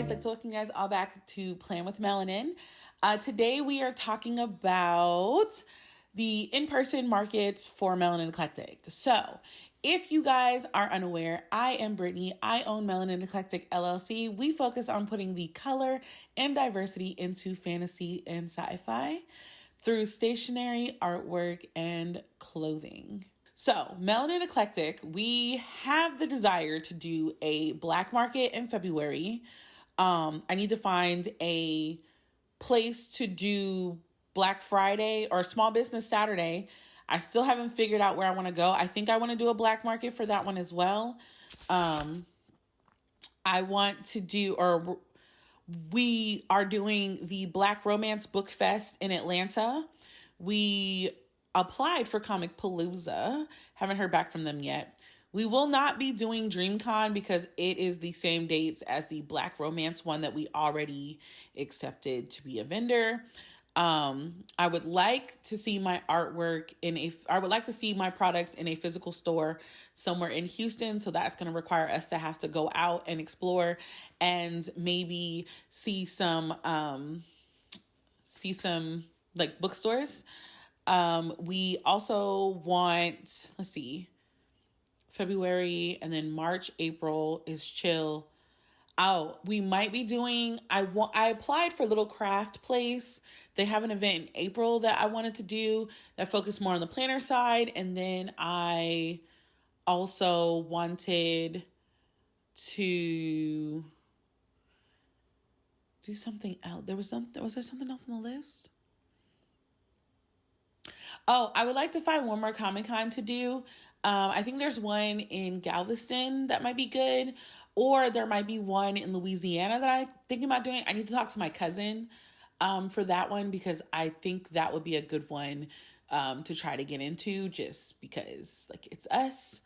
guys, like to welcome you guys all back to Plan with Melanin. Today we are talking about the in-person markets for Melanin Eclectic. So if you guys are unaware, I am Brittany. I own Melanin Eclectic LLC. We focus on putting the color and diversity into fantasy and sci-fi through stationery, artwork, and clothing. So, Melanin Eclectic, we have the desire to do a black market in February. I need to find a place to do Black Friday or Small Business Saturday. I still haven't figured out where I want to go. I think I want to do a black market for that one as well. I want to do, or we are doing the Black Romance Book Fest in Atlanta. We applied for Comic Palooza. Haven't heard back from them yet. We will not be doing DreamCon because it is the same dates as the Black Romance one that we already accepted to be a vendor. I would like to see my artwork I would like to see my products in a physical store somewhere in Houston. So that's going to require us to have to go out and explore and maybe see some like bookstores. We also want, February, and then March, April is chill. Oh, we might be doing, I applied for Little Craft Place. They have an event in April that I wanted to do that focused more on the planner side. And then I also wanted to do something else. Was there something else on the list? Oh, I would like to find one more Comic-Con to do. I think there's one in Galveston that might be good, or there might be one in Louisiana that I'm thinking about doing. I need to talk to my cousin for that one because I think that would be a good one to try to get into just because it's us.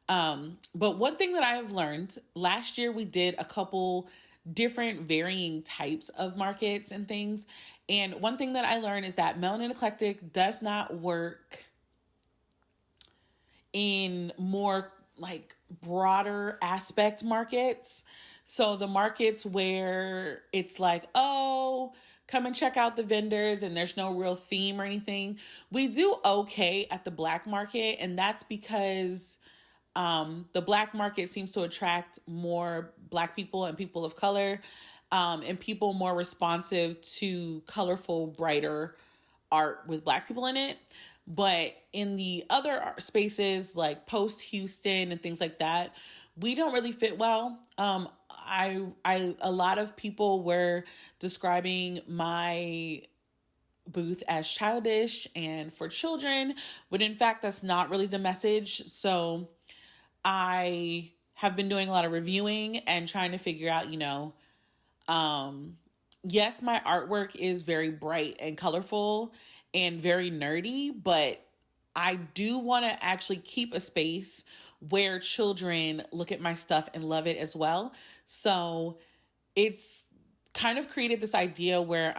But one thing that I have learned, last year we did a couple different varying types of markets and things. And one thing that I learned is that Melanin Eclectic does not work in more broader aspect markets. So the markets where it's oh, come and check out the vendors and there's no real theme or anything. We do okay at the black market. And that's because the black market seems to attract more Black people and people of color, and people more responsive to colorful, brighter art with Black people in it. But in the other spaces like post Houston and things like that, we don't really fit well. A lot of people were describing my booth as childish and for children, but in fact, that's not really the message. So I have been doing a lot of reviewing and trying to figure out, yes, my artwork is very bright and colorful and very nerdy, but I do want to actually keep a space where children look at my stuff and love it as well. So it's kind of created this idea where,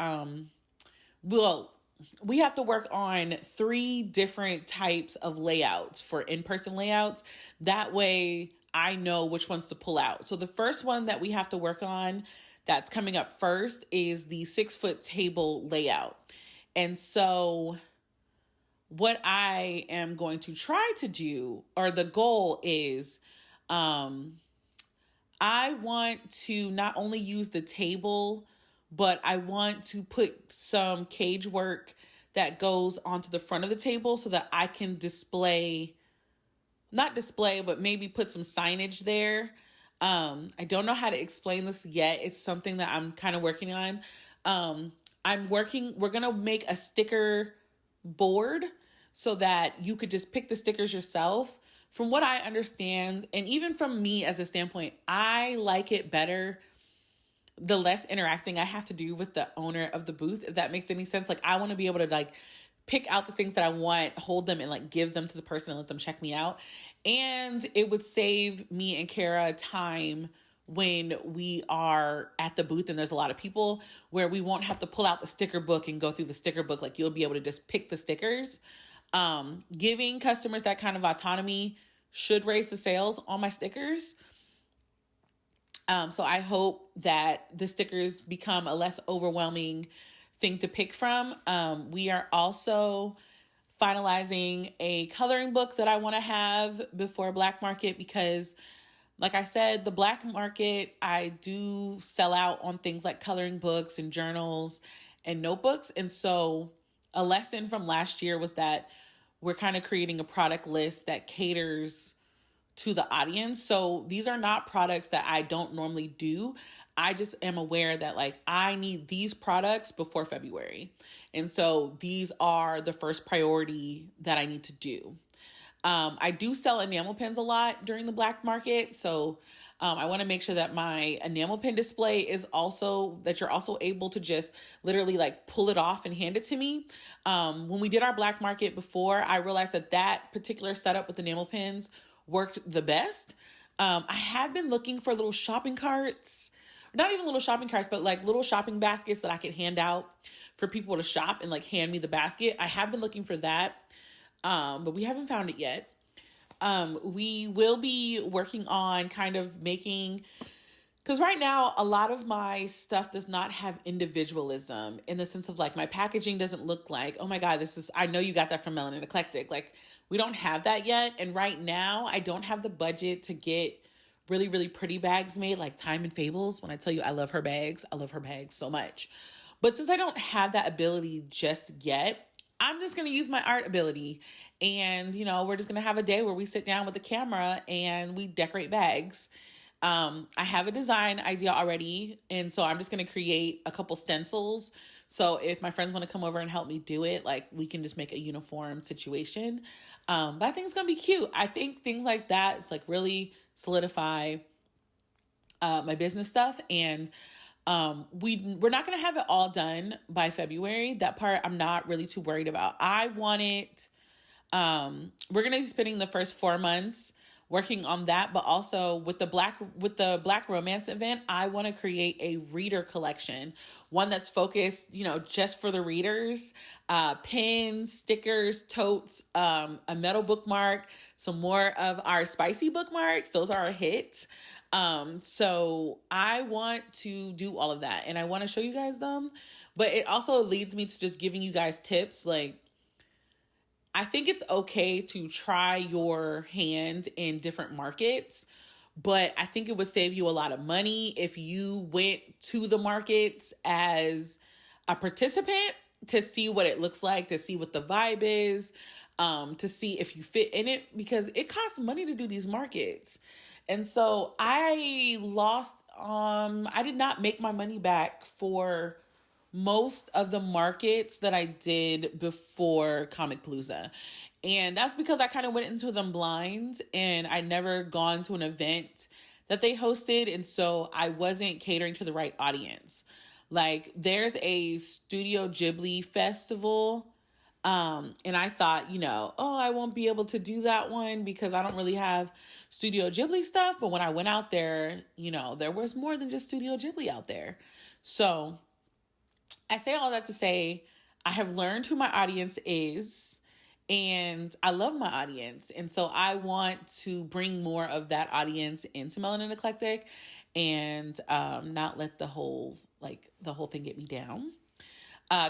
we have to work on 3 different types of layouts for in-person layouts. That way I know which ones to pull out. So the first one that we have to work on that's coming up first is the 6-foot table layout. And so what I am going to try to do, or the goal is, I want to not only use the table, but I want to put some cage work that goes onto the front of the table so that I can but maybe put some signage there. I don't know how to explain this yet. It's something that I'm kind of working on. We're going to make a sticker board so that you could just pick the stickers yourself. From what I understand, and even from me as a standpoint, I like it better the less interacting I have to do with the owner of the booth, if that makes any sense. I want to be able to pick out the things that I want, hold them, and give them to the person and let them check me out. And it would save me and Kara time when we are at the booth and there's a lot of people, where we won't have to pull out the sticker book and go through the sticker book. You'll be able to just pick the stickers. Giving customers that kind of autonomy should raise the sales on my stickers. So I hope that the stickers become a less overwhelming thing to pick from. We are also finalizing a coloring book that I want to have before Black Market because, like I said, the Black Market, I do sell out on things like coloring books and journals and notebooks. And so a lesson from last year was that we're kind of creating a product list that caters to the audience. So these are not products that I don't normally do. I just am aware that like I need these products before February. And so these are the first priority that I need to do. I do sell enamel pens a lot during the Black Market. So I want to make sure that my enamel pen display is also, that you're also able to just literally like pull it off and hand it to me. When we did our Black Market before, I realized that that particular setup with enamel pens worked the best. I have been looking for little shopping carts, not even little shopping carts, but like little shopping baskets that I could hand out for people to shop and like hand me the basket. I have been looking for that. But we haven't found it yet. We will be working on kind of making, because right now a lot of my stuff does not have individualism in the sense of like my packaging doesn't look like, oh my God, I know you got that from Melanin Eclectic. Like we don't have that yet. And right now I don't have the budget to get really, really pretty bags made like Time and Fables. When I tell you I love her bags so much. But since I don't have that ability just yet, I'm just going to use my art ability. And, you know, we're just going to have a day where we sit down with the camera and we decorate bags. I have a design idea already. And so I'm just going to create a couple stencils. So if my friends want to come over and help me do it, like we can just make a uniform situation. But I think it's going to be cute. I think things like that, it's like really solidify my business stuff. And we're not going to have it all done by February. That part I'm not really too worried about. We're going to be spending the first 4 months working on that, but also with the Black Romance event, I want to create a reader collection, one that's focused, you know, just for the readers, pins, stickers, totes, a metal bookmark, some more of our spicy bookmarks. Those are a hit. So I want to do all of that and I want to show you guys them, but it also leads me to just giving you guys tips. Like, I think it's okay to try your hand in different markets, but I think it would save you a lot of money if you went to the markets as a participant to see what it looks like, to see what the vibe is, to see if you fit in it, because it costs money to do these markets. And so I did not make my money back for most of the markets that I did before Comic Palooza. And that's because I kind of went into them blind and I'd never gone to an event that they hosted. And so I wasn't catering to the right audience. Like there's a Studio Ghibli festival. And I thought, you know, I won't be able to do that one because I don't really have Studio Ghibli stuff. But when I went out there, you know, there was more than just Studio Ghibli out there. So I say all that to say, I have learned who my audience is and I love my audience. And so I want to bring more of that audience into Melanin Eclectic and not let the whole thing get me down.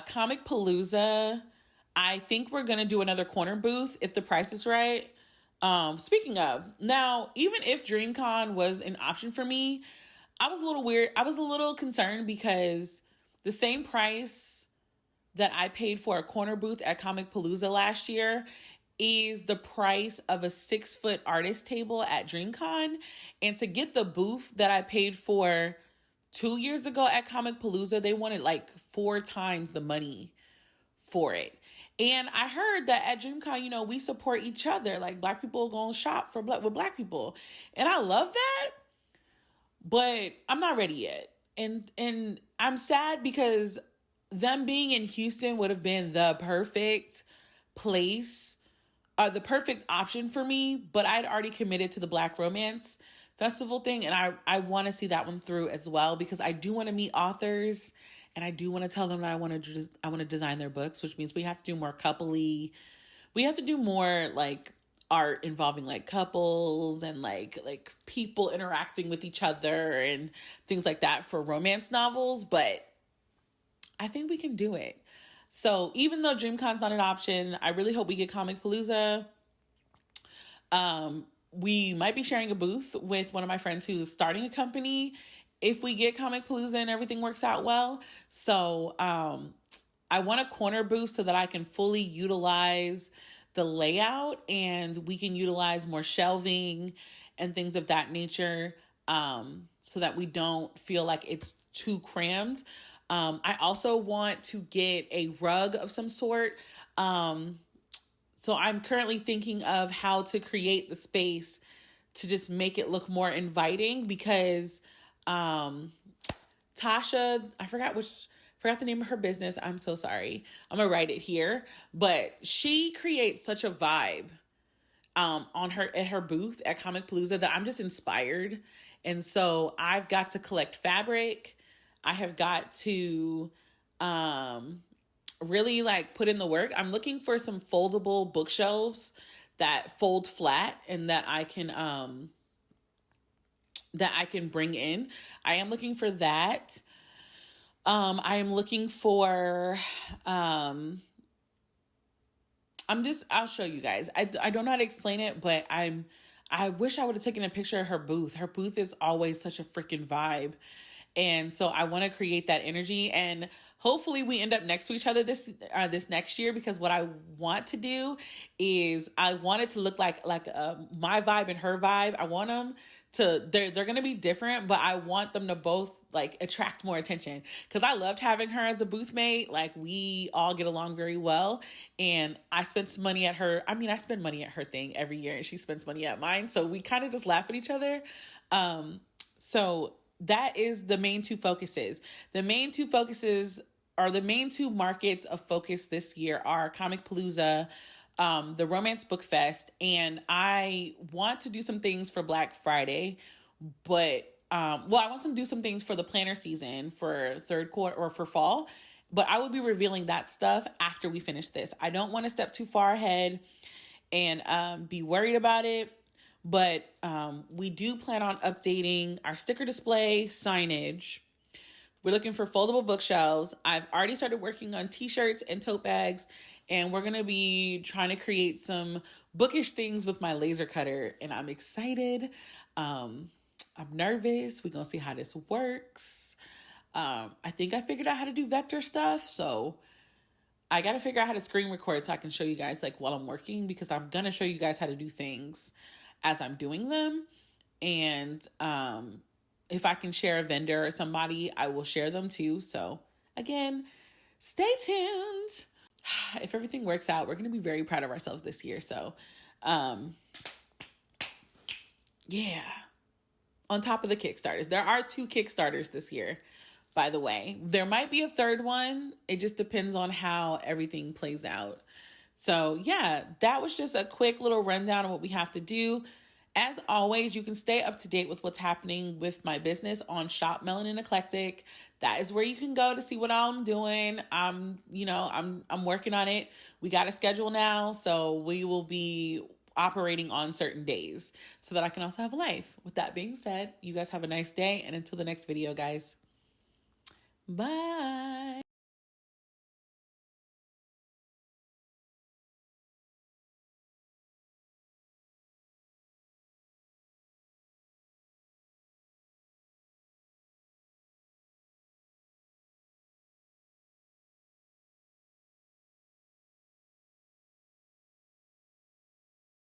Comic Palooza, I think we're going to do another corner booth if the price is right. Speaking of, now, even if DreamCon was an option for me, I was a little concerned because the same price that I paid for a corner booth at Comic Palooza last year is the price of a 6-foot artist table at DreamCon. And to get the booth that I paid for 2 years ago at Comic Palooza, they wanted like 4 times the money for it. And I heard that at DreamCon, you know, we support each other. Like Black people go and shop with Black people. And I love that, but I'm not ready yet. And I'm sad because them being in Houston would have been the perfect place, the perfect option for me. But I'd already committed to the Black Romance Festival thing. And I want to see that one through as well, because I do want to meet authors and I do want to tell them that I want to design their books, which means we have to do more coupley. We have to do more like art involving like couples and like people interacting with each other and things like that for romance novels, but I think we can do it. So even though DreamCon's not an option, I really hope we get Comic Palooza. We might be sharing a booth with one of my friends who's starting a company if we get Comic Palooza and everything works out well. So I want a corner booth so that I can fully utilize the layout and we can utilize more shelving and things of that nature, so that we don't feel like it's too crammed. I also want to get a rug of some sort. So I'm currently thinking of how to create the space to just make it look more inviting, because Tasha, I forgot the name of her business. I'm so sorry. I'm gonna write it here. But she creates such a vibe at her booth at Comic Palooza that I'm just inspired. And so I've got to collect fabric. I have got to really like put in the work. I'm looking for some foldable bookshelves that fold flat and that I can bring in. I am looking for that. I am looking for, I'll show you guys. I don't know how to explain it, but I wish I would have taken a picture of her booth. Her booth is always such a freaking vibe. And so I want to create that energy, and hopefully we end up next to each other this next year, because what I want to do is I want it to look like my vibe and her vibe. I want them to, they're going to be different, but I want them to both like attract more attention, because I loved having her as a booth mate. Like, we all get along very well, and I spent some money at her. I mean, I spend money at her thing every year and she spends money at mine. So we kind of just laugh at each other. So that is the main two focuses. The main two markets of focus this year are Comic Palooza, the Romance Book Fest, and I want to do some things for Black Friday, but I want to do some things for the planner season for third quarter or for fall, but I will be revealing that stuff after we finish this. I don't want to step too far ahead and be worried about it. But we do plan on updating our sticker display signage. We're looking for foldable bookshelves. I've already started working on t-shirts and tote bags, and we're going to be trying to create some bookish things with my laser cutter, and I'm excited. I'm nervous. We're going to see how this works. I think I figured out how to do vector stuff, so I got to figure out how to screen record so I can show you guys like while I'm working, because I'm going to show you guys how to do things as I'm doing them. And if I can share a vendor or somebody, I will share them too. So again, stay tuned. If everything works out, we're going to be very proud of ourselves this year. So yeah. On top of the Kickstarters, there are 2 Kickstarters this year, by the way. There might be a third one. It just depends on how everything plays out. So yeah, that was just a quick little rundown of what we have to do. As always, you can stay up to date with what's happening with my business on Shop Melanin Eclectic. That is where you can go to see what I'm doing. I'm working on it. We got a schedule now, so we will be operating on certain days so that I can also have a life. With that being said, you guys have a nice day, and until the next video, guys. Bye.